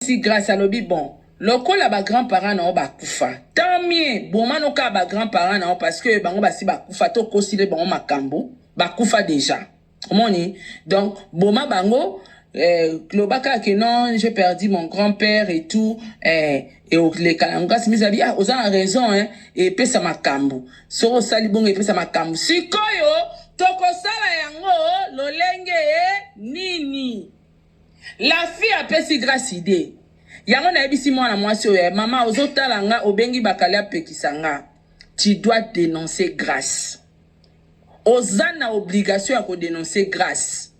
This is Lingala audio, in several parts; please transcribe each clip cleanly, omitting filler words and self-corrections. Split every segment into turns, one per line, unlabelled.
si grâce à l'obi bon. Lokola ba grand-parents na ba kufa. Tant mieux, bon mano ka ba grand-parents na parce que bango ba si ba kufa to kosile bango makambo, ba kufa déjà. Moni. Donc boma bango Klobaka que non, j'ai perdu mon grand-père et tout et les kalangas mis à dire aux a raison hein et pe sa makambo. So sali bon et pe sa makambo. Sikoyo toko sala yango lolenge nini. La fille a pesi grâce idée. Yango na ebisi mwana mwasi oyo mama ozotala nga obengi bakalia pekisanga. Tu dois dénoncer grâce. Ozana obligation à dénoncer grâce.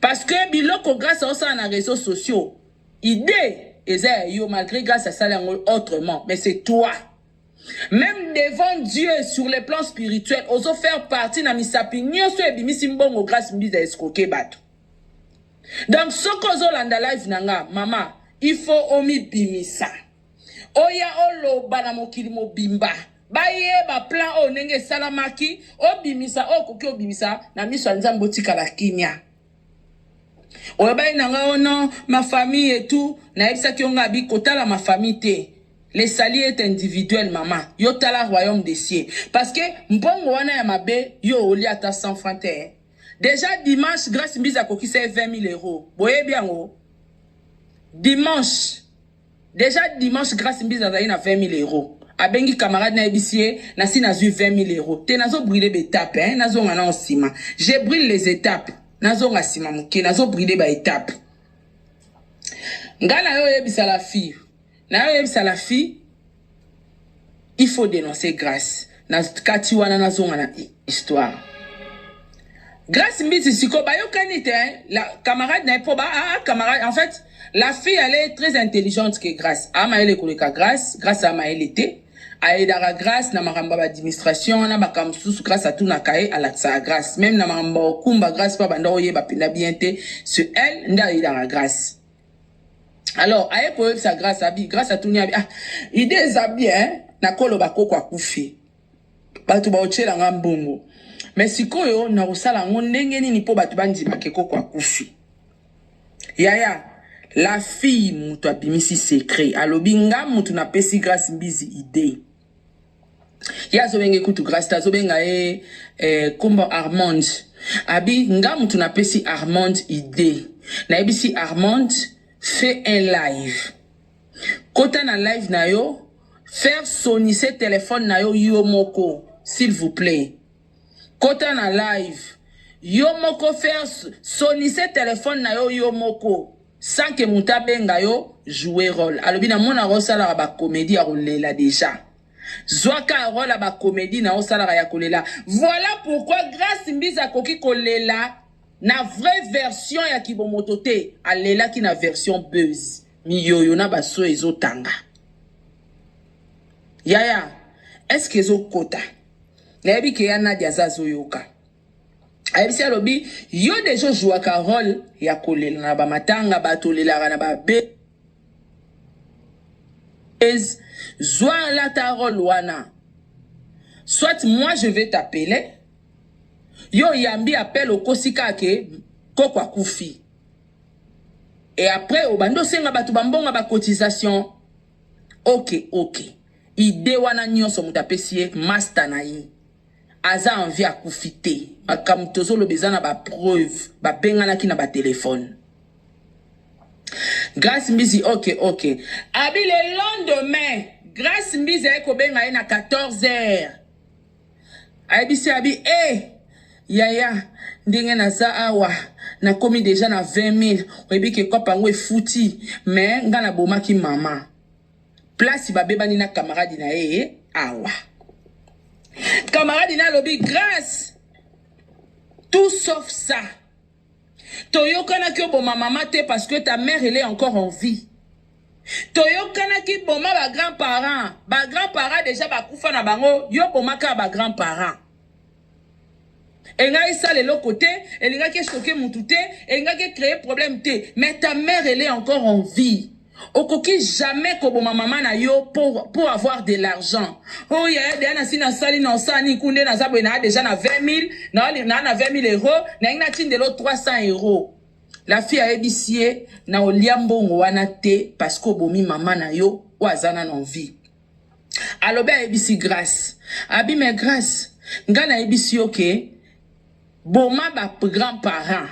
Parce que biloko grâce à ça na réseaux sociaux. Idée yo malgré grâce à ça autrement mais c'est toi. Même devant Dieu sur le plan spirituel, ozo faire partie na misapi nyoso ebimisi mbongo grâce mbiza escroquer bato. Donc, ce que vous avez live nanga, maman, il faut omi bimisa. Oya olo bana mokili mo bimba. Baye ba plan o nenge salamaki, o bimisa, o koki o bimisa, na miso nzambo tika la kinya. Oya baye nanga ono, ma famille et tout, na ebisa ki onga bi kotala ma famille te. Les salis est individuel, maman. Yo tala royaume des cieux. Parce que, mbongo wana ya mabe, yo oli ata 100 francs te. Déjà dimanche, grâce à Koki, c'est 20 000 euros. Vous voyez bien, oh? Dimanche. Déjà dimanche, grâce à 20 000 euros. A bengi camarade na ebisie, na si nazu 20 000 euros. Te nazo brûler les étapes, hein? Nazo ngana en ciment. J'ai brûlé les étapes. Nazo nga ciment mouké. Nazo brûler les étapes. Ngana yo yebisa la fille. Na yo yebisa la fille. Il faut dénoncer grâce. Na kati wana nazo ngana histoire. Grâce mbisi siko bayo kanite la camarade n'a pas camarade en fait la fille elle est très intelligente que grâce ama elle koleka grâce à ma elle était aidara grâce na maramba administration na bakamsusu grâce à tout na kae à la grâce même na maramba kumba grâce pas banda oyeba penda bien te sur elle nda aidara grâce alors aye ko sa grâce à tout nya idée za bien na kolo bakoko akufi batu ba ochela ngambongo. Mais si koyo na usala ndenge nini po batu bandima keko kwa kufi. Yaya, la fille mutu abimisi secret. Alobi nga mutu na pesi grâce mbizi idée. Ya zobenge kutu grâce ta zobenga kombo Armand. Abi nga mutu na pesi Armand idée. Na ebisi Armand fait un live. Kota na live na yo faire sonner ce téléphone na yo moko s'il vous plaît. Kota na live yo moko faire sonner ce téléphone na yo moko sans que muta benga yo jouer rôle alobi na mona rosala ba comédie a rolela déjà zwaka rôle ba comédie na osala ya kolela. Voilà pourquoi grâce mbiza koki kolela na vraie version ya kibomoto te alela ki na version buzz miyoyo na baso ezotanga. Yaya, est-ce que zo kota Nebi ke ya Nadia Zazo yoka. Ayebisi alobi yo dejo joua ka rôle ya kolela na ba matanga batolela na ba bez zoa la ta rôle wana. Soit moi je vais t'appeler. Yo yambi appelle au kosika ke kokwa kufi. Et après au bando senga batu bambonga ba cotisation. OK. Ide wana nyonso mutapesie master na yi. Aza envie à koufiter. Comme tozo le besoin na ba preuve, ba bengana ki na ba téléphone. Grâce mbizi OK. Abi le lendemain, grâce mbizi eko benga na 14h. Abi abi yaya ndenge na za awa na komi déjà na 20 000. Oyebi ke kwa pango e fouti, mais nga na bomaki mama. Place ba bebani na camarade na awa. Camarade na lobby grâce. Tout sauf ça. Toyokana ki bon maman te parce que ta mère elle est encore en vie. Toyokana ki bon ma grand-parents. Ba grand-parents déjà ba kufa na bango, yo bomaka ba grand-parents. Enga isa le côté, enga ki choquer mon touté, enga ki créer problème te, mais ta mère elle est encore en vie. Okoki jamais ko boma maman na yo pour avoir de l'argent. Oh yeah, na sina sali na sani kunde na zabo na déjà na 20 000, na 20 000 euros, na ina tinde lo 300 euros. La fille a ébissé na oliambongo wana te parce que bomi maman na yo ou azana non vie. Alobe a ébissé grâce. Abi mais grâce. Ngana ébissé ok. Boma ba grand-parent.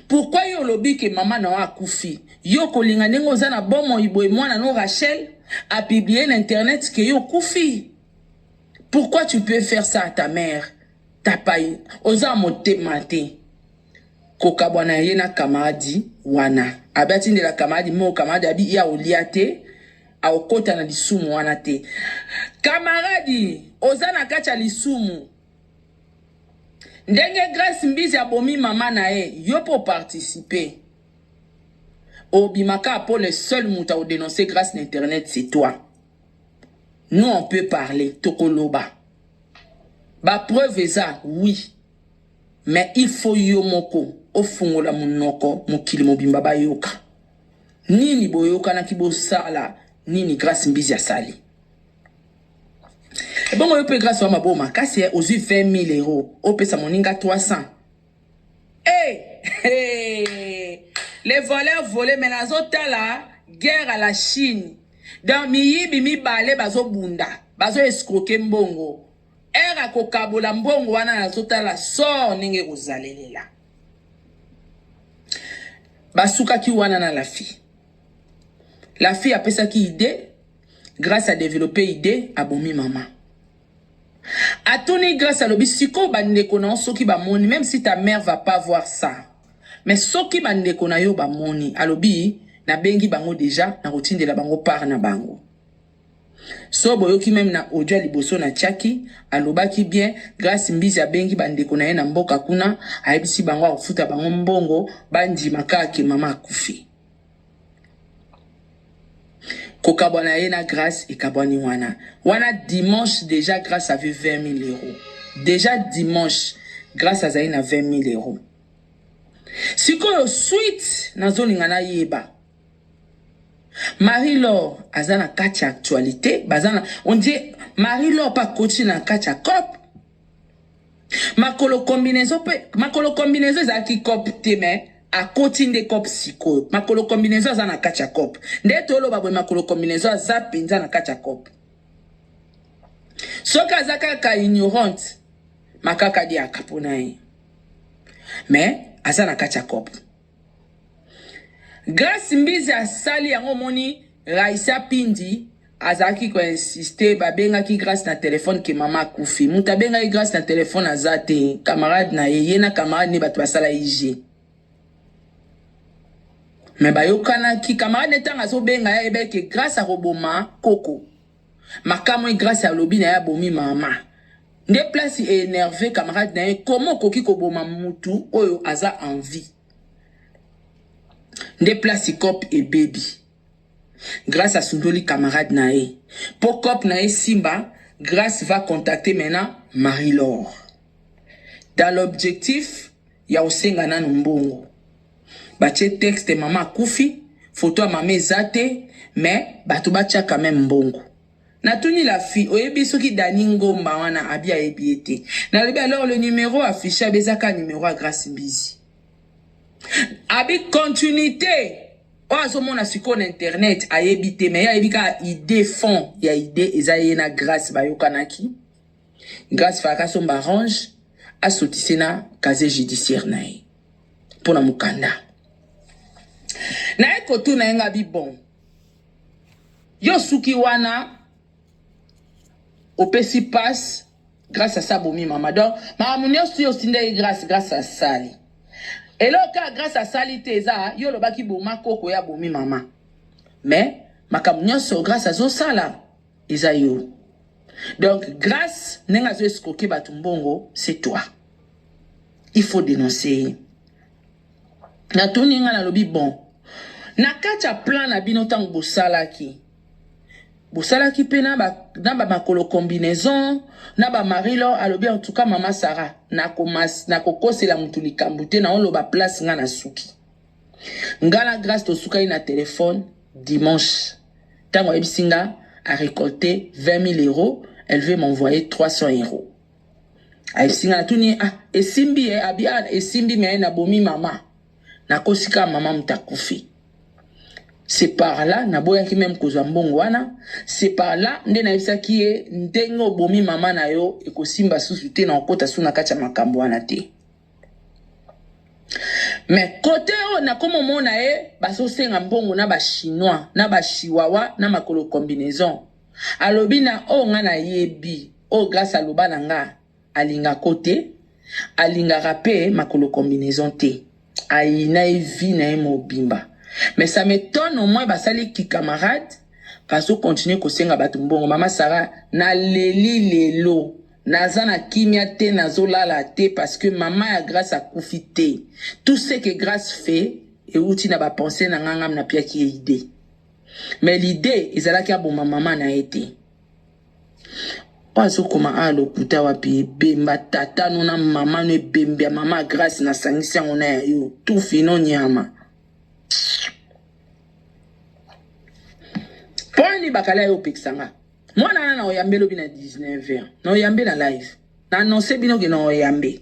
Pourquoi yo lobi que maman na akufi? Yo kolinga nengo zana bomo iboy mwana no Rachel a publié l'internet que yo kufi. Pourquoi tu peux faire ça à ta mère? Ta paille. Oza mote mate. Koka bwana yena kamadi wana. Abati de la kamadi mo kamadi abi ya oliate. A okota na lisumu wana te. Camaradi. Oza na kacha lisumu. Ndenge grâce mbizi abomi mama na e. Yo po participer. Obimaka pour le seul mouta ou dénoncer grâce l'internet c'est toi. Nous on peut parler. Tokoloba. Ba preuve ça, oui. Mais il faut yo moko. Ofungo la munoko. Mokili mobimba ba yoka. Nini boyoka na kibo sala. Nini grâce mbizi ya sali. Et bon, on peut grâce à ma boma. Kasi aux 20 000 euros. On peut sa moninga 300. Hey! Les voleurs volés. Mais la zota là. Guerre à la Chine. Dans miyi bimi bale bazo bunda. Bazo escroquer mbongo. Era kokabola mbongo wana na zota la so nenge ozalela. Basuka ki wana na la fille. La fille a pesa ki idée. Grâce à développer idée, à bomi maman. A tourner grâce à l'obisiko, bandeko na soki ba moni, même si ta mère va pas voir ça. Mais soki bandeko na yo ba moni, alobi, na bengi bango déjà, na routine de la bango par na bango. So boyoki même na audio liboso na chaki, alobaki bien, grâce mbizi ya bengi bandeko na ye na mboka kuna, aibisi bango akufuta bango mbongo, bandi makake mama akufi. Kokabwana yena grâce et kabwani wana. Wana dimanche déjà grâce avait 20 000 euros. Déjà dimanche grâce à Zaina 20 000 euros. Si ko suite na zone ngana yeba. Marie-Laure azana kati actualité, bazana on dit Marie-Laure pas coach na kati cop. Makolo combinaison za ki cop teme. A coaching de cop psycho. Makolo combinaison za na kacha cop. Ndetolo babwe makolo combinaison za pinza na kacha cop. Soka zaka ka ignorant. Makaka di akaponae. Mais asa na kacha cop. Grâce mbizi asali yango moni Raisa Pindi azaki ko insister babenga ki grâce na téléphone ke mama kufi. Mutabenga ki grâce na téléphone azate camarade na yena camarade ni batu basala IG. Mais bayokana ki camarade netanga zo benga ya ebeke grâce à Roboma Coco. Makamo grâce à lobby na ya bomi mama. Nde place énervé camarade na comment koki ko boma mutu oyo aza envie. Nde place cop et baby. Grâce à Sundoli camarade na e. Pour cop na e Simba, grâce va contacter maintenant Marie-Laure. Dans l'objectif, ya osenga na mbongo. Bache texte maman kufi, photo à maman zate, mais batu bacha quand même mbongo. Natuni la fille, oyebi soki daningo mbawana abia ebiete. Na lebi alors le numéro affiché abezaka numéro à grâce mbizi. Abi continuité. Oazo mona siko na internet ayebite mais ya ebika idée fond, ya idée ezaye na grâce bayokanaki. Grâce fakaso mbarange asotise na casier judiciaire nae. Pona mukanda. Na ekoto na yenga bi bon. Yo suki wana opesi passe grâce à ça bomi mama. Donc mamunyo su yo sinde grâce à sali. Et là grâce à sali teza yo lo baki boma koko ya bomi mama. Mais makamunyo so grâce à zo sala eza yo. Donc grâce nenga zo escroquer batumbongo, c'est toi. Il faut dénoncer. Na toni nga na lobi bon. Na kacha plan na bino tango bosalaki. Bosalaki pe na ba makolo combinaison, na ba Marie-Laure alobi en tout cas maman Sarah, na kokosela mutu likambu te na oloba place nga na suki. Nga la grâce to suka na téléphone dimanche. Tango ebisinga a récolté 20 000 euros, elle veut m'envoyer 300 euros. A ebisinga na tuni et simbi abia et simbi me na bomi mama. na kosika maman mutakufi. C'est par là, na boya ki même kozwa mbongo wana, c'est par là, nde na yebisa ki ye, ndenge obomi mama na yo, ekosimba susu te na okota su na kati ya makambo wana te. Mais côté o na komo mona ye, baso senga mbongo na ba chinois, na ba chihuahua, na makolo combinaison. Alobi na o nga na yebi, o grâce à loba na nga, alinga kote, alinga rape makolo combinaison te. Aina evi na emo bimba. Mais ça m'étonne au moins basali ki camarade parce que continue ko senga batu mbongo mama Sarah na leli lelo naza na kimia te nazola la te parce que maman a grâce à kufite tout ce que grâce fait et outi na ba penser na ngangam na pia ki idée mais l'idée ezala ki abo maman na été pas okoma alo kuta wapi bemba tata nona maman ne bembia maman grâce na sangisa ona yo tout fino nyama. Poni bakala yo pexanga. Moi na oyambe lobi na 19h. Na oyambe na live. Na annonce bino ke na oyambe.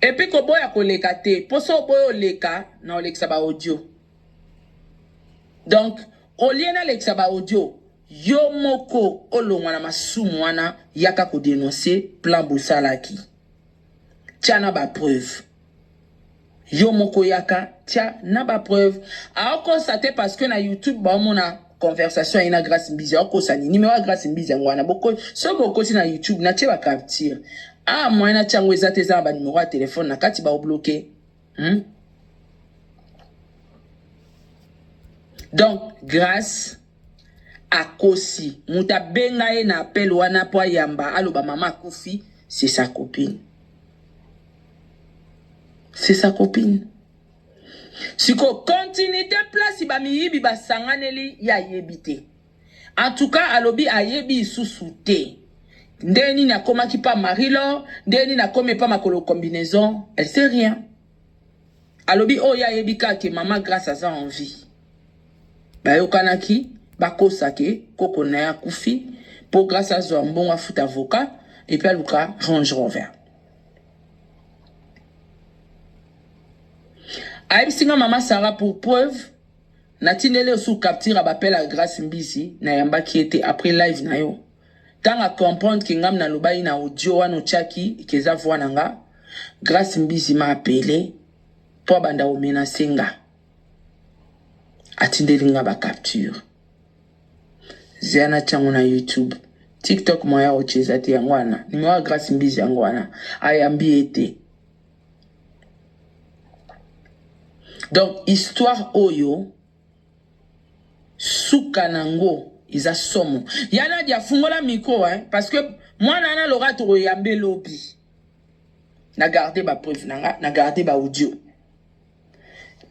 Et puis ko boya ko leka te. Poso boyo leka na oleksa ba audio. Donc, au lieu na leksa ba audio, yo moko olongwa na masumu wana yaka ko dénoncer plan Boussalaki. Tiana ba preuve. Yo moko yaka tia na ba preuve. A constater parce que na YouTube ba mona conversation ina grâce mbizi ako sani numéro grâce mbizi ngwana boko so boko si na YouTube na tie ba capture ah moi na tiango ezate za ba numéro ya téléphone na kati ba bloquer donc grâce à kosi muta benga e na appel wana po yamba aloba mama kufi c'est sa copine. C'est sa copine. Si ko continue de place ba miyibi ba sanganeli ya yebite. En tout cas alobi ayebi susute. Ndeni na koma ki pa Marilo, ndeni na kome pa makolo combinaison, elle sait rien. Alobi o ya yebika ke maman grâce à sa envie. Ba yokanaki ba kosake koko na ya kufi pour grâce à son bon foot avocat et puis aluka Range Rover. Aïbsinga maman Sarah pour preuve natindele sous capture à bapel à grâce mbisi na yamba qui était après live na yo tant à comprendre que ngam na lobai na audio wano chaki keza voix nanga grâce mbisi m'a appelé pour banda o menacer nga atindeli nga ba capture ziana changu na YouTube TikTok moya o chezati yangwana nimewa grâce mbisi yangwana ayambi ete. Donc, histoire oyo, soukanango, isa somo. Yana dia fungola miko, hein, parce que moi, nana l'aura to yambe lobby. Na garder ba preuve, na garder ba audio.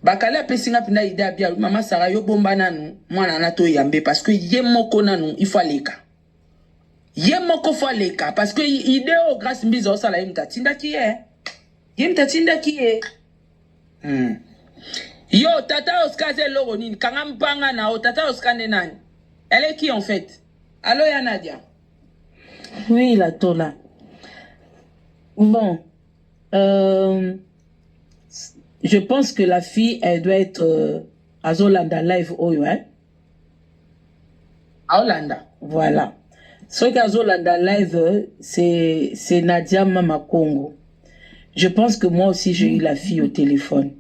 Bakala pesinga pina idea bia, maman Sarah yo bomba nanu, moi nana to yambe, parce que yemoko nanu, il faut leka. Yemoko faut leka, parce que ideo grâce mbizo sala yemta tinda ki ye. Yemta tinda ki ye. Yo, tata Oscar c'est l'oronine. Kangam panga na o tata Oscar nenani. Elle est qui en fait? Allo ya Nadia.
Oui, la tola. Bon, je pense que la fille, elle doit être à Zolanda Live Oyo, hein?
À Hollanda.
Voilà. Ce qu'à Zolanda Live, c'est Nadia Mama Congo. Je pense que moi aussi, j'ai eu la fille au téléphone.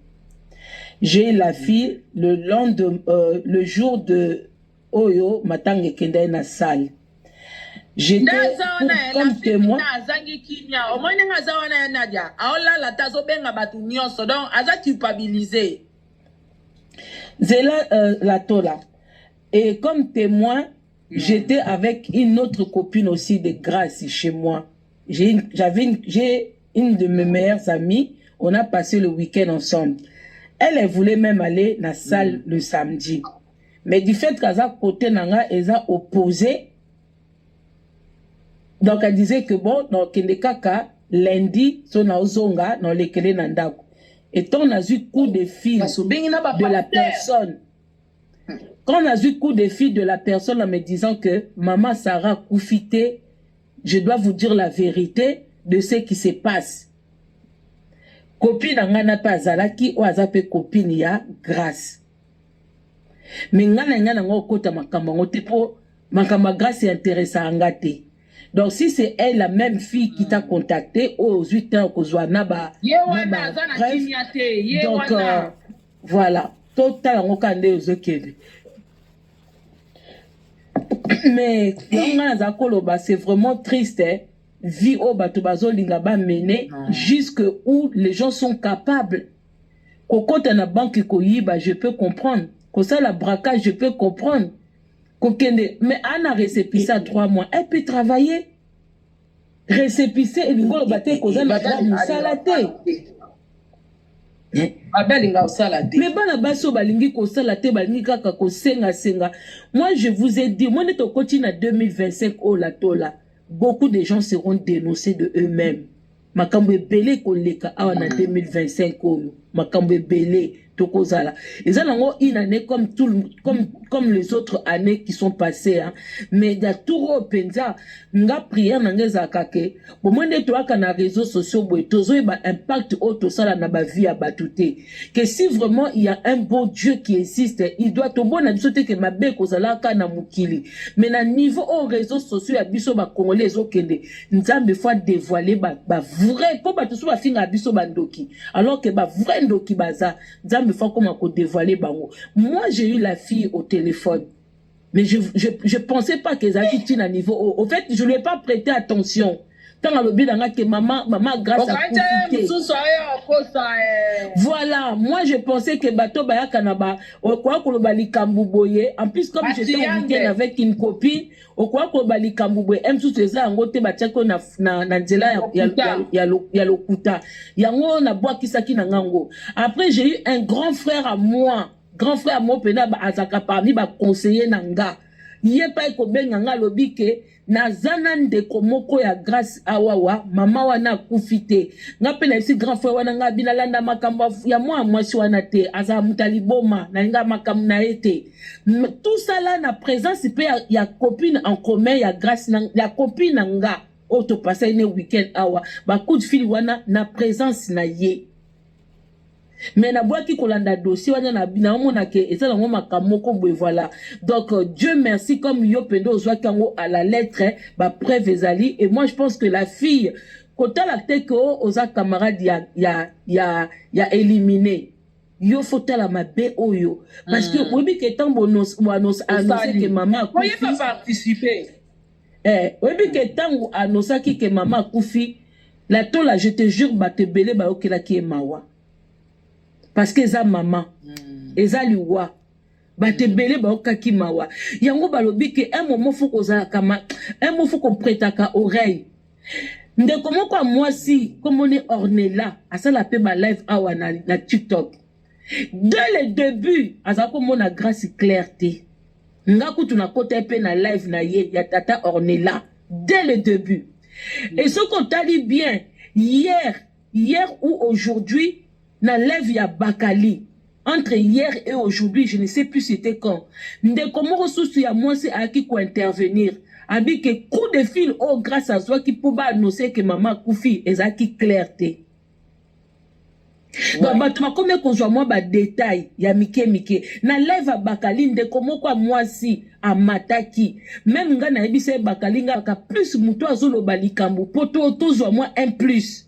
J'ai la fille le jour de Oyo, Matange Kenda na salle. J'étais comme témoin. Zela la tola. Et comme témoin, j'étais avec une autre copine aussi de grâce chez moi. J'ai une de mes meilleures amies. On a passé le week-end ensemble. Elle voulait même aller dans la salle le samedi. Mais du fait qu'elle a côté nanga, elle a opposé. Donc elle disait que bon, dans Kendekaka, lundi, son ozonga, dans les kele nandako. Et quand on a eu coup de fil de la personne, quand on a eu coup de fil de la personne en me disant que maman Sarah Koufité, je dois vous dire la vérité de ce qui se passe. copine ngana pa azalaki o azape copine ya grâce mais ngana ngo kota makamba ngo te po makamba grâce intéressant ngate. Donc si c'est elle la même fille qui t'a contacté aux 8 ans que Zoana ba donc voilà total ngo kande ozokende mais ngana za koloba c'est vraiment triste hein? Vie au bato bazolinga ba mener jusque où les gens sont capables kokota na banque koyiba je peux comprendre ko ça la braquage je peux comprendre kokende mais ana récépissé à 3 mois elle peut travailler récépissé et ngolo baté ko za na musala te
abelinga osala te
mais bana baso balingi ko sala te balingi kaka ko senga moi je vous ai dit moi neto continue à 2025 oh la tola beaucoup de gens seront dénoncés de eux-mêmes. Makambo belé koleka awa na 2025 oyo makambo belé tokozala ezanango une année comme les autres années qui sont passées hein. Mais da turo penza nga prière nangeza kake bomwende to aka na réseaux sociaux boy tozo ba impact auto sala na ba vie à batouté que si vraiment il y a un bon Dieu qui existe il doit to bona biso te que mabe kozala ka na mukili mais na niveau aux réseaux sociaux ya biso ba congolais okende nzambe fois dévoiler ba vrai po ba to so ba finga biso bandoki alors que ba vrai ndoki baza nzambe fois comment ko dévoiler bango. Moi j'ai eu la fille au téléphone mais je pensais pas que ça était à niveau au fait je lui ai pas prêté attention tant à l'objet d'anga que maman grâce à voilà moi je pensais que bateau baya kanaba au quoi ko bali kambuboye en plus comme j'étais au week-end avec une copine au quoi ko bali kambuboye em sous ces ngote batiako na nzela ya lokuta yango na bois kisaki na ngango. Après j'ai eu un grand frère à moi pena ba azaka parmi ba conseiller nanga yé pa ko benga nga lobike na zana ndeko moko ya grâce awawa mama wana kufite nga pena isi grand frère wana nga binalanda makambo ya mwasi wana te aza mutaliboma na nga makambo na ete tout ça là na présence pe ya copine en commun ya grâce na ya copine nga auto passer une week-end awa ba coup de fil wana na présence na ye. Mais na boaki kolanda dossier wana na mona ke ezala ngo makamoko boy voilà. Donc Dieu merci comme yo pendo ozwa kango à la lettre ba preuve ezali et moi je pense que la fille kota la tête ko oza camarade ya éliminé yo faut la mabe oyo parce que obi ke tambo nos annoncer que maman
kufi pas participer
obi ke tango annoncer que maman kufi la tola je te jure ba te belé ba okela ki mawa parce que eza maman eza liwa bate belé ba okaki mawa yango balobi ke un moment faut kozala kama un moment faut qu'on prêta ka oreille ndeko moko mwasi comme on est Ornella asala pe ba live awa na TikTok dès le début azako mona grâce clarté nga kutu na kota pe na live na ye ya tata Ornella dès le début et ce qu'on t'a dit bien hier ou aujourd'hui na lève ya Bakali entre hier et aujourd'hui je ne sais plus c'était quand ndeko moko susu ya mwasi aki ko intervenir abi que coup de fil oh grâce à toi qui peut annoncer que maman kufi ezaki clarté. Donc batuma comme qu'on soit moi ba détail ya mike na lève Bakali ndeko moko mwasi amataki même nga na ebise Bakali nga ka plus muto azolo balikambu poto tozwa moi un plus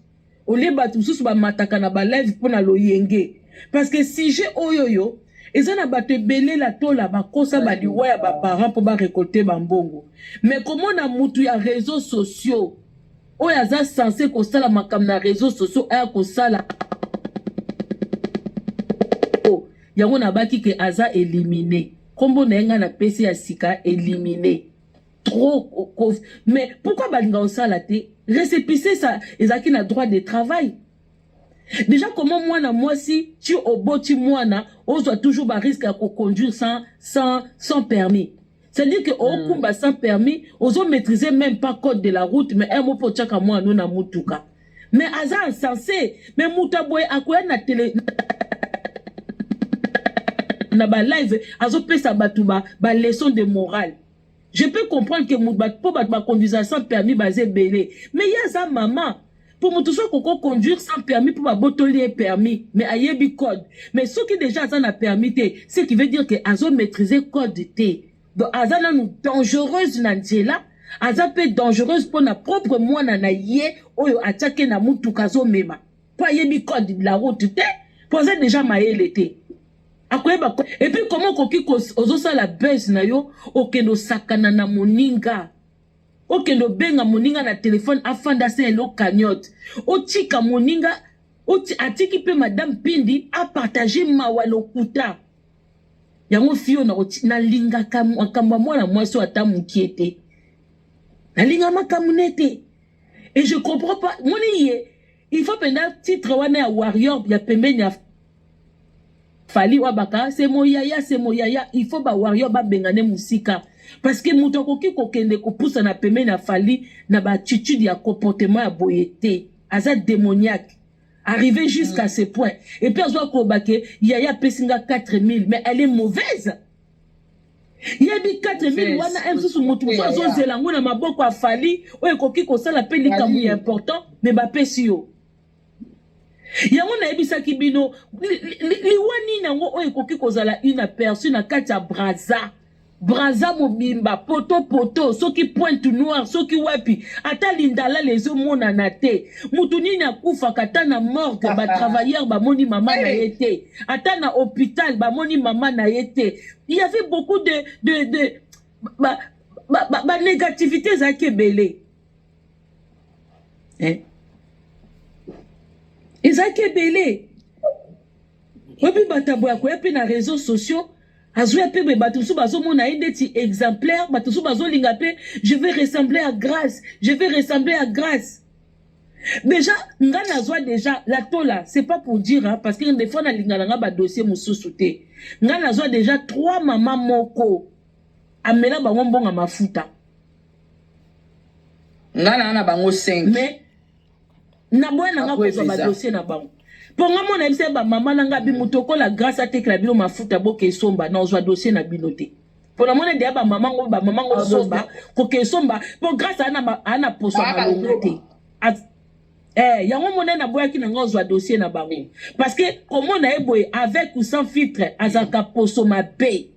au lieu batu susu ba mataka na ba live pona loyenge parce que si j'ai oyoyo ezana batu belé la tola ba kosa ba liwa ya ba parents pour ba récolter bambongo mais comment na mutu ya réseaux sociaux oya za censé ko sala makam na réseaux sociaux aya ko sala yango na baki ke aza éliminé kombo na nga na pesi ya sika éliminé trop mais pourquoi balinga osala te récépissé ça ezaki na droit de travail déjà comment moi si tu oboti mwana ozwa toujours ba risque à conduire sans permis c'est-à-dire que au kumba sans permis ozo maîtriser même pas code de la route mais un mot pour chaka moi non na mutuka mais aza insensé mais mutaboy akoya na télé na ba live azo pesa batuba ba leçon de morale. Je peux comprendre que Moudbat pour conduire sans permis basé belé. Mais il y a sa maman. pour moto so koko conduire sans permis pour botoli permis mais ayebi code mais ceux qui déjà ça n'a permis ce qui veut dire que azo maîtriser code T donc azana nous dangereuse na nzela aza pe dangereuse pour na propre mwana na ye oyo atake na mutuka zo mema po ayebi code de la route te poser déjà maele te akoyeba et puis comment koki ozo ça la baisse na yo okendo sakana na moninga okendo benga moninga na téléphone afanda se elo cagnotte otika moninga atiki pe madame Pindi a partagé mawa lokuta yango fio na linga kamba mwana mwasi ata mukiete na linga makamunete et je comprends pas moni ye il faut penda titre wana ya warrior ya pembeni ya Fali wabaka c'est moyaya il faut ba warrior ba bengane musika parce que muto koki kokende ko poussa na pembeni na Fali na ba attitude ya comportement ya boyete aza démoniaque arrivé jusqu'à ce point et puis azo ko bake yaya pesinga 4000 mais elle est mauvaise yebi 4000 wana emsusu mutu azo zelango na maboko a Fali oyo koki ko sala pe likamu important mais ba pesi yo yango na ebisaki bino liwani nango oyo koki kozala une personne na kati ya braza mobimba poto soki pointe noire soki wapi ata lindala lezo mona na te mutu nini akufaka ata na morgue ba travailleur bamoni mama na ye te ata na hôpital bamoni mama na ye te il y avait beaucoup de négativité ezalaki ebele ezalaki ebele oyebi bato boya koya mpe na réseaux sociaux azoya mpe bato mosusu bazomona ye ndeti exemplaire bato mosusu bazolinga mpe je vais ressembler à grâce déjà nga nazwa déjà la tola c'est pas pour dire hein, parce que des fois nalinga nanga badossier mosusu te nga nazwa déjà 3 mama moko amela bango mbonga mafuta
nga na bango 5
mais na boya nanga kozwa badossier na bango po nga mona ebisa ba mama nanga bimuto la grâce atekela bino mafuta boke esomba na ozwa dossier na bino te po na mona deya ba mama ngo somba koke esomba po grâce ana poso malonga te yango mona na boya ki nanga ozwa dossier na bango parce que komona eboye avec ou sans filtre azaka poso mabe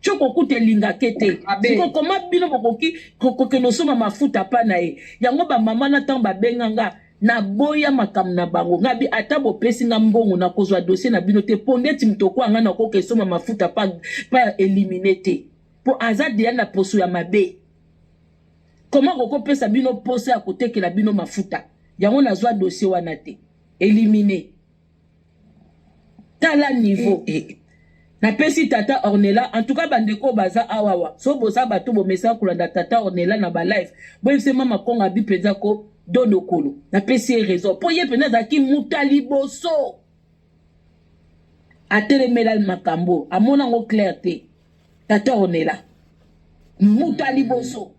choko kute linga kete siko koma bino bokoki koke no soma mafuta pa na ye yango ba mama na tan ba benganga na boya makam na bango ngabi ata bopesi nga mbongo na kozwa dossier na bino te po ndeti mtoko anga na koke soma mafuta pa éliminer te po azadi ya na poso ya mabe comment koko pesa bino poso ya kotekela bino mafuta yango nazwa dossier wana te éliminer tala niveau na pesi tata Ornella en tout cas bandeko baza awawa so boza bato bo message kolanda tata Ornella na ba live boye se mama konga bi penza ko dono kolo na pesi raison po ye pena zaki mutali boso atelemela makambo amona ngo clarté tata Ornella mutali boso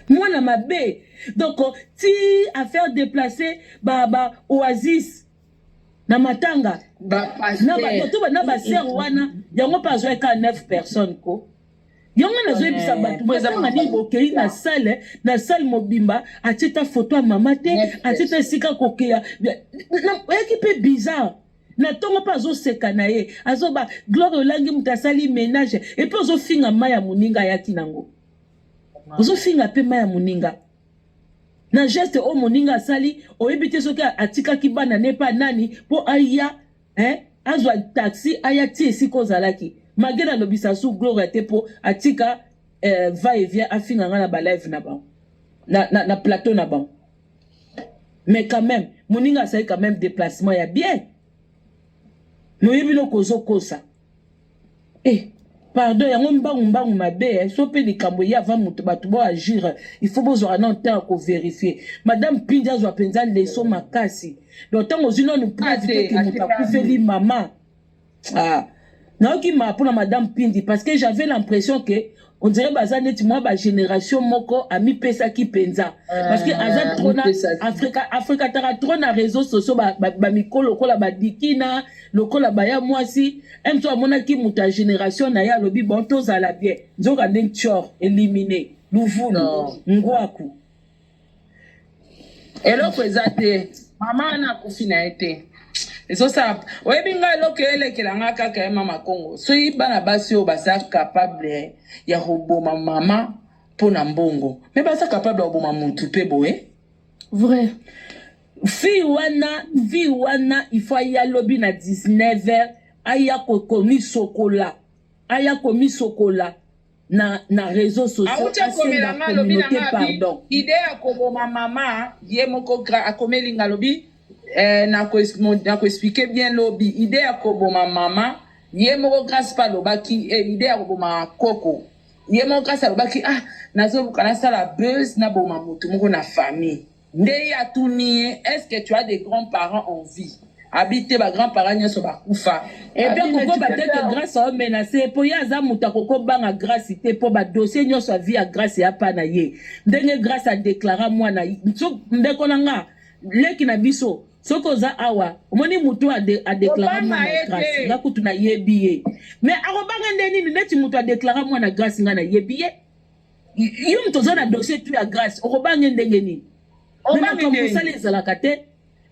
mwana mabe donc ti affaire déplacer ba oasis na matanga na ba sœur wana yango pa zo ka 9 personnes ko yango na zo ebisa bato bazanga ni bokei na salle mobimba atita photo ya mama te atita sika kokeya na ekipe bizarre na tongo pa zo seka na ye azoba gloire olangi mutasali ménage et puis zo finga maya muninga yaki nango zo finga pe maya muninga na geste o moninga sali oyebite soki atika ki bana ne pa nani po aya azwa taxi aya ti esiko zalaki magena lobisa su gloire te po atika va et vient afinga na ba live na ba na plateau na ba mais quand même moninga sali quand même déplacement ya bien noyebino kozo kosa pardon yango mbangu mabe so pe likambo ya avant mutu batu bo agir il faut bozwa na temps ko vérifier madame Pindi azwa penza leso makasi donc tango zino nous preuve que mutu akufeli mama na oki ma pour madame Pindi parce que j'avais l'impression que on dirait baza neti moi ba génération moko ami pesa ki penza parce que azat trona Afrika tara trona réseaux sociaux ba mikolo kola ba dikina lokola baya mwasi emto amona ki muta génération na ya lobi bon toza la bien nzoka ndeng chor éliminé luvulu ngwaku
eloko eza te mama wana akufi na ye te ezosala oyebi ngai eloko elekelanga kaka ye mama Congo soki bana basi oyo baza capable ya koboma mama mpo na mbongo me baza capable ya koboma mutu mpe boye
vrai fille wana il faut aya lobi na 19h aya komi sokola na réseaux sociaux
auti komelanga lobi na ide ya koboma mama ye moko akomelinga lobi na ko expliquer bien lobi ide ya koboma mama ye moko grâce pa lobaki ide ya koboma koko ye moko grâce alobaki nazobuka nasala buzz na boma mutu moko na famille nde ya tuni est-ce que tu as des grands-parents en vie habiter ba grands-parents nyonso bakufa
et bien koko bateke grâce a menacé po ya za muta koko banga grâce te po ba dossier nyonso a vie à grâce ya pa na ye ndenge grâce a déclarer mwana so ndeko nanga leki na biso soko za awa omoni mutu a déclarer mwana grâce ngakutu na yebi mais akobanga ndeni neti mutu a déclarer mwana grâce ngana yebi yo mutu za na dossier tu ya grâce okobanga ndenge ni obanga musala ezalaka te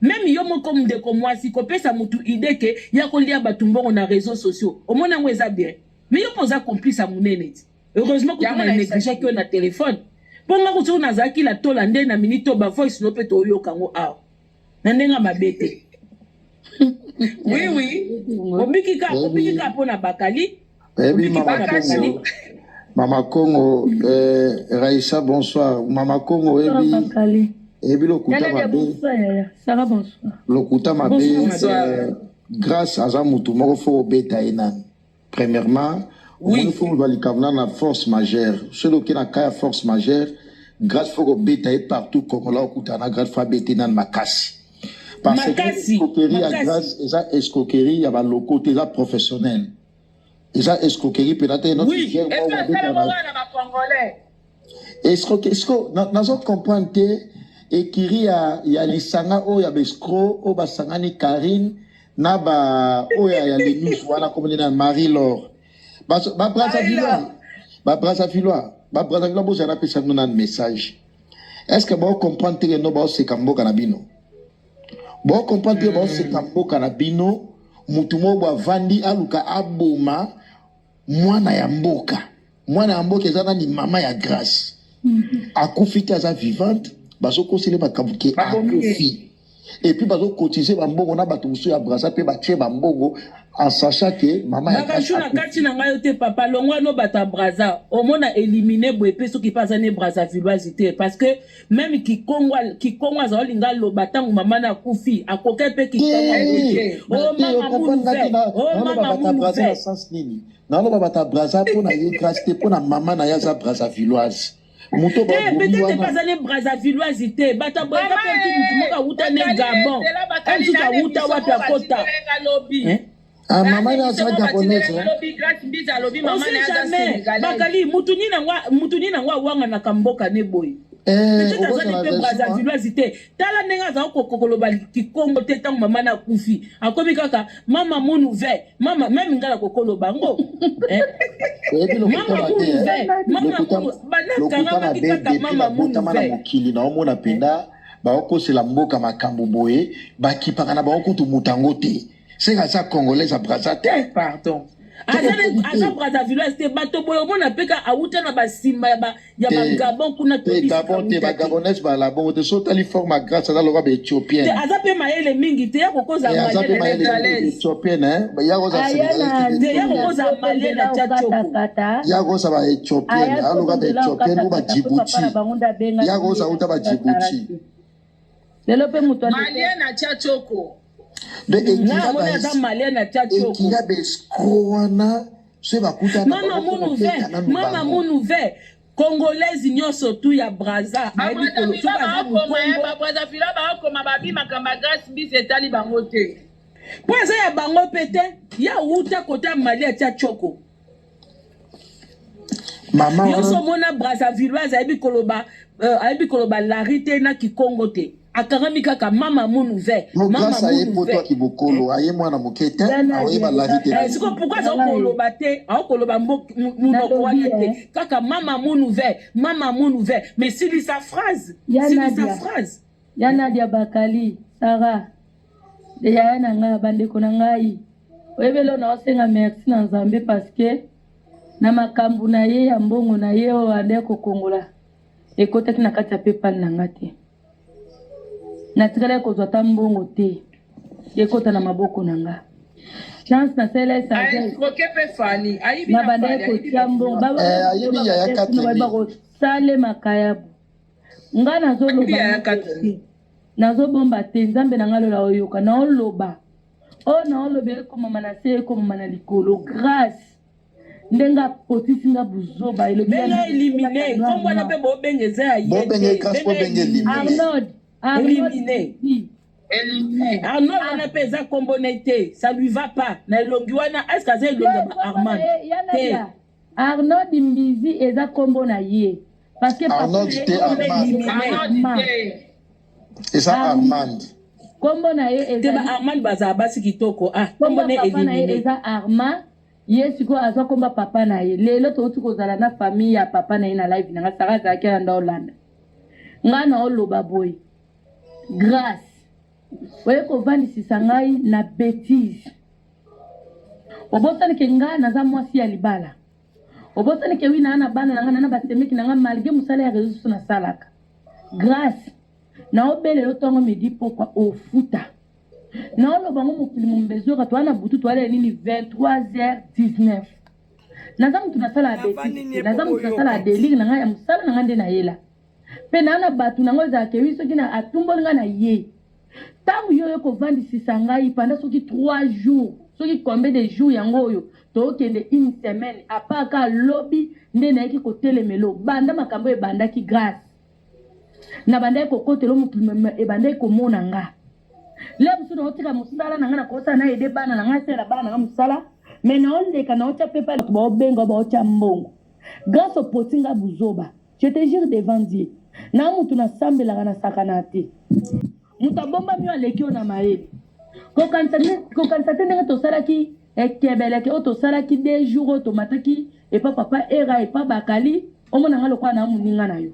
même yo moko ndeko mwasi kopesa mutu idée ke ya kolia batumbongo na réseaux sociaux omona ngo eza bien mais yo poza complice a munene heureusement que tu as négligé que na téléphone ponga ko tsona zaki la tola nde na minute ba voice no peto yo kango awa na ndenga mabete oui obikika pona bakali
Mama Congo Raïssa bonsoir Mama Congo
bakali
lokuta mabe grâce à mutu moko fo beta enan premièrement il faut valikavna na force majeure celui qui na kaya force majeure grâce faut beta et partout comme là okuta na grâce faut beta nan makasi parce que escroquerie à grâce eza escroquerie ya ba locaux eza professionnel eza escroquerie peut-être notre
oui et puis ça le na congolais
escroquerie nazo comprendre ekiri ya lisanga oyo ya bescro oyo basangani Karine na ba oyo ya lenus wana komeli na Marie-Laure babrasa filoa bozala pesa no na message est-ce que bo comprendre que no ba seka mboka na bino bo comprendre que ba seka mboka na bino mutu mo bwa vandi aluka aboma mwana ya mboka ezana ni mama ya grâce akufita za vivante bazo conseiller bakabuke akufi et puis bazo cotiser bambongo na bato musu ya brasa pe batie bambongo en sachant que mama ya
bakashuna kati na ngayo te papa longwa no bata braza omona éliminer boepe soki paza ne braza villoise te parce que même kikongwa za olinga lo batangu mama na kufi akoke pe kikongwa
mama sens nini na no bata braza pona ye grâce te pona mama na ya za braza villoise muto ba
peut-être pas aller Brazzavilloise te bata boya pe mutu moka wuta ne Gabon en tout cas wuta wapi akota
mama ya za gabonaise
bakali mutu nina ngwa wanga na kamboka ne boy peut-être azali pe Brazzavilloise te tala nenga za kokoloba kikongo te tango mama na kufi akomi kaka mama munu ve mama même ngala kokoloba ngo mama munu ve mama banakanga bakitaka mama munu ve
mokili na omona penda baokosela mboka makambo boye bakipaka na baokutu mutango te c'est ça congolais à Brazzaville
pardon aza Brazzavilloise te bato boye omona peka awuta na basimba ya bagabon kuna
Gabon te bagabonese bala bon te sotali forme grâce à l'Europe éthiopienne
te aza pe maele mingi te ya kokoza
maele éthiopienne ya koza
maele na tchachoko
ya koza ba éthiopienne aloka ba éthiopienne ba Djibouti ya koza uta ba Djibouti
lelo pe muto
maele na tchachoko
de
mama munu ve congolaise nyonso tu ya braza
Brazzaville bakoma babimaka grâce bis etali bango te
po eza ya bango pe te ya wuta kota mali atia choko nyonso mona Brazzavilloise ayebi koloba lari te na kikongo te akangami kaka mama munu ve
mama munu ve kibokolo aye mwana mokete aye ba la vite
est-ce que pourquoi ça koloba te akoloba munoko wana te kaka mama munu ve mais c'est sa phrase
Yana dia bakali, Sarah. De yana nga bandeko na ngai. Oyebelo na osenga merci na Nzambe parce que na makambu na ye ya mbongo na ye o ande kokongola. Ekotaki na kati ya PayPal na ngate. Na tikala kozwa ta mbongo te. Ekota na maboko na nga. Chance na sele sa.
Ai troquer pe fali. Ai bi
Na
na
bande ko tiambo baba.
ayebi yaya katemi.
Sale makayabu. Nga nazoloba. Nazobomba te Nzambe na ngalo la oyoka na oloba. O na olobe ko mama na se ko mama na likolo grâce. Ndenga potisi nga buzoba elobi
benga éliminer kombo na pe bo bengeza ya
Bo benge grâce bo benge éliminer.
Éliminé.
Arnold wana pe eza kombo na te, ça lui va pas. Na elongi wana est-ce que ça elongi Armand?
Arnold Mbizi eza kombo na ye. Parce que
Arnold te Armand. C'est ça Armand.
Kombo na ye eza
Teba Armand baza basi kitoko. Ah, kombo na
papa na ye
éliminé.
eza Armand. Ye siko azwa komba papa na ye. Lelo to kozala na famille ya papa na ye na live na Sarah Zakia na Hollande. Ngana oloba boy. Grâce. Oye ko vandisisa ngai na bêtise. Obosani ke nga naza mwasi ya libala. Obosani ke wina ana bana nanga na basemeki nanga malgré musala ya réseau na salaka. Grâce. Na obele lotongo medi pourquoi ofuta. Na oloba ngo mokili mumbezo ka twana butu twale nini 23h19. Naza mutu na sala bêtise. Naza mutu na sala délire nanga ya musala nanga nde na yela. Pe na batu nango za ke wiso kina atumboli nga na ye. Tangu yo ko vandisisa ngai pendant soki 3 jours, soki combien de jours yango yo, to kende une semaine apaka lobby nde na yeki ko telemelo banda makambo e banda ki grâce. Na banda ko kotelo mutu e banda ko mona nga. Le busu no tika musala na nga na kosa na ede bana na nga sera bana nga musala, mais na onde kana ocha pepa ba bengo ba ocha mbongo. Grâce au potinga buzoba, je te jure devant Dieu. Na mutu na sambela na sakanate. Mutabomba miwa lekio na maele. Kokansate nenge to salaki ekebeleke o to salaki 2 jours automatiki et papa era et pas bakali omona ngalo kwa na muninga na yo.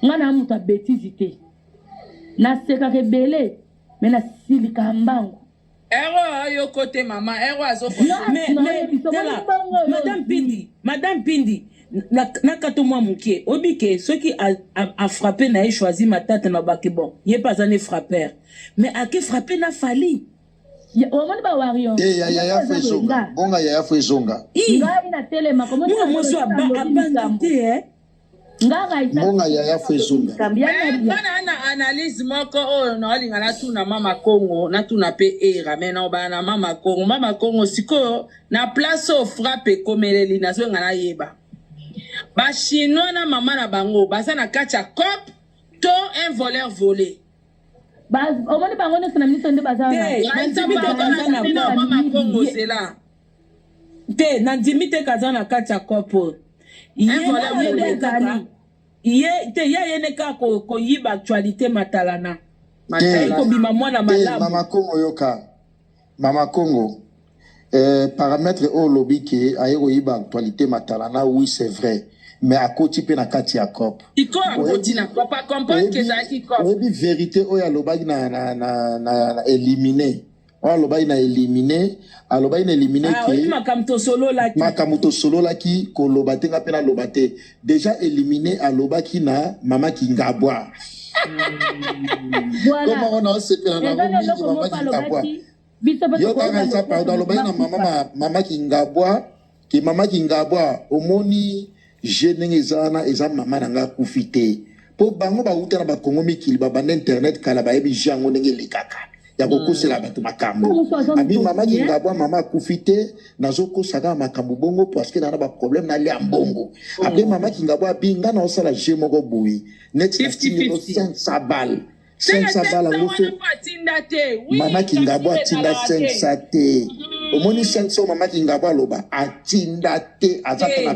Ngana muta bêtise na seka rebele mais na silika mbango.
Ero yo côté maman, ero azo
Madame Pindi, na kato mwa mukie obike ceux qui a frappé na choisi ma tante na baki bon il est pas un frappeur mais a que frappé na fali
omoni ba wario
yaya fezonga bonga yaya fezonga
ngai na telema komo
moi so abandité
bonga yaya fezonga
bana analyse moko oyo na olinga na tuna mama Congo na tuna pe era mais na bana mama Congo siko na place au frappe komeleli na zo ngana yeba ba chinois na mama na bango baza na kati ya cop to un voleur volé
omoni bango ne sana ministre nde baza
na mama Congo c'est là
te na ndimite kaza na kati ya cop ye ne ka ko yiba actualité matalana ko bima mwana malamu
mama Congo yoka mama Congo paramètre au lobby ke ayeko yiba actualité matalana oui c'est vrai mais à côté pe na kati ya cop
iko akoti na cop pas comprendre que ça qui cop
oui vérité o ya lobaki na éliminer o lobaki na éliminer alobaki na éliminer
ke makamto solo laki
ko lobate nga pe na lobate déjà éliminé alobaki na mama Kingabwa comment on a sepela na mama Kingabwa yo kaka ça pardon alobaki na mama Kingabwa ki mama Kingabwa omoni jeune ngezana eza mama nanga kufite po bango ba uta na ba Kongo mikili ba banda internet kala ba yebi jango ndenge likaka ya kokosela bato makambo abi mama Kingabwa mama kufite nazo kosaka makambo bongo parce que na ba problème na lia mbongo abi mama Kingabwa binga na osala je moko boui net 500 balles 500 balles mama Kingabwa tinda 500 te omoni 500 mama Kingabwa loba atinda te azata